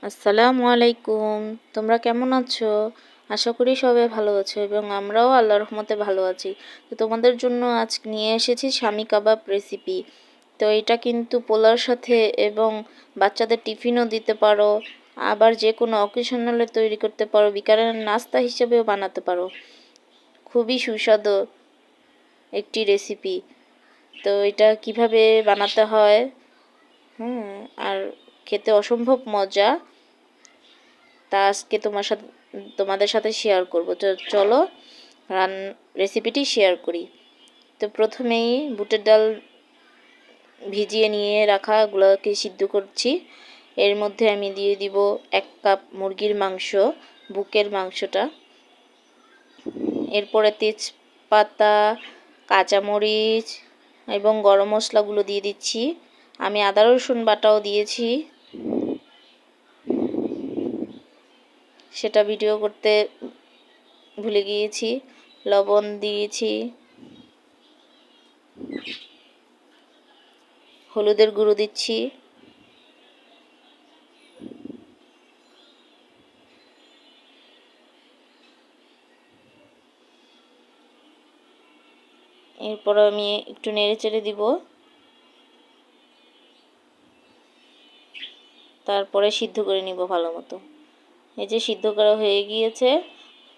আসসালামু আলাইকুম। তোমরা কেমন আছো? আশা করি সবাই ভালো আছো এবং আমরাও আল্লাহর রহমতে ভালো আছি। তো তোমাদের জন্য আজ নিয়ে এসেছি স্বামী কাবাব রেসিপি। তো এটা কিন্তু পোলাওর সাথে এবং বাচ্চাদের টিফিনও দিতে পারো, আবার যে কোনো অকেশনালে তৈরি করতে পারো, বিকালের নাস্তা হিসেবেও বানাতে পারো। খুবই সুস্বাদু একটি রেসিপি। তো এটা কিভাবে বানাতে হয়, আর খেতে অসম্ভব মজা, তা আজকে তোমাদের সাথে শেয়ার করব। তো চলো রেসিপিটি শেয়ার করি। তো প্রথমেই বুটের ডাল ভিজিয়ে নিয়ে রাখাগুলোকে সিদ্ধ করছি। এর মধ্যে আমি দিয়ে দিব 1 কাপ মুরগির মাংস, বুকের মাংসটা। এরপরে তেজপাতা, কাঁচামরিচ এবং গরম মশলাগুলো দিয়ে দিচ্ছি। আমি আদা রসুন বাটাও দিয়েছি, সেটা ভিডিও করতে ভুলে গিয়েছি। লবণ দিয়েছি, হলুদের গুঁড়ো দিচ্ছি, এরপর আমি একটু নেড়ে চেড়ে দিব। তারপরে সিদ্ধ করে নিব ভালো মতো। এই যে সিদ্ধ করা হয়ে গিয়েছে,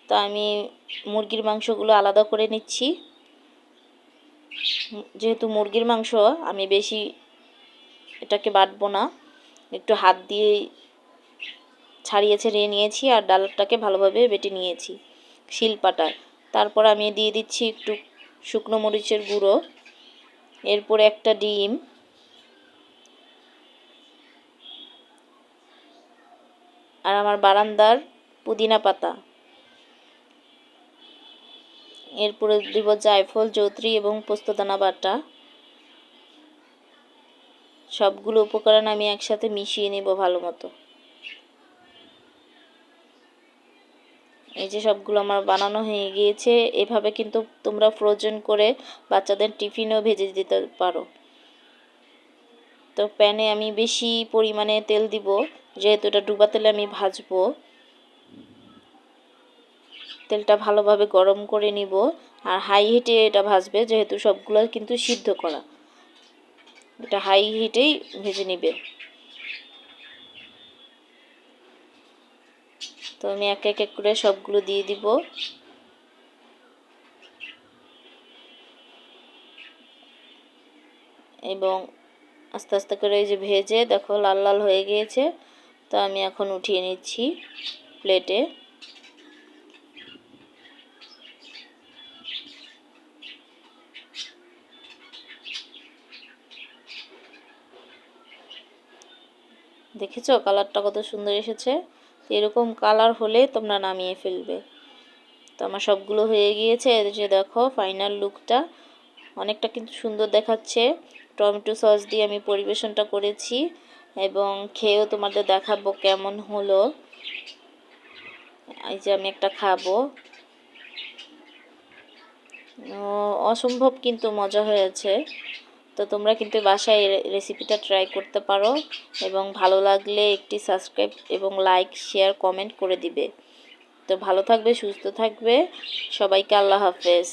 তা আমি মুরগির মাংসগুলো আলাদা করে নিচ্ছি। যেহেতু মুরগির মাংস, আমি বেশি এটাকে বাটবো না, একটু হাত দিয়ে ছাড়িয়ে ছাড়িয়ে নিয়েছি আর ডালটাকে ভালোভাবে বেটে নিয়েছি শিলপাটায়। তারপর আমি দিয়ে দিচ্ছি একটু শুকনো মরিচের গুঁড়ো, এরপরে একটা ডিম, আর আমার বারান্দার পুদিনা পাতা। এরপরে দিব জায়ফল, জয়ত্রী এবং পোস্তদানা বাটা। সবগুলো উপকরণ আমি একসাথে মিশিয়ে নেব ভালো মতো। এই যে সবগুলো আমার বানানো হয়ে গিয়েছে। এভাবে কিন্তু তোমরা ফ্রোজেন করে বাচ্চাদের টিফিনও ভেজে দিতে পারো। তো প্যানে আমি বেশি পরিমাণে তেল দিব, যেহেতু এটা ডুবা তেলে আমি ভাজবো। তেলটা ভালোভাবে গরম করে নিব, আর হাই হিটে এটা ভাজবে, যেহেতু সবগুলো কিন্তু সিদ্ধ করা। এটা হাই হিটেই ভেজে নিবে। তো আমি এক এক করে সবগুলো দিয়ে দিব। এবং আস্তে আস্তে করে এই যে ভেজে দেখো লাল লাল হয়ে গিয়েছে। তো আমি এখন উঠিয়ে নিচ্ছি প্লেটে। দেখেছো কালারটা কত সুন্দর এসেছে? এরকম কালার হলে তোমরা নামিয়ে ফেলবে। তো আমার সবগুলো হয়ে গিয়েছে। এই যে দেখো ফাইনাল লুকটা অনেকটা কিন্তু সুন্দর দেখাচ্ছে। টমেটো সস দিয়ে আমি পরিবেশনটা করেছি এবং খেয়েও তোমাদের দেখাবো কেমন হলো। এই যে আমি একটা খাবো, অসম্ভব কিন্তু মজা হয়েছে। তো তোমরা কিন্তু বাসায় এই রেসিপিটা ট্রাই করতে পারো এবং ভালো লাগলে একটি সাবস্ক্রাইব এবং লাইক, শেয়ার, কমেন্ট করে দিবে। তো ভালো থাকবে, সুস্থ থাকবে, সবাইকে আল্লাহ হাফেজ।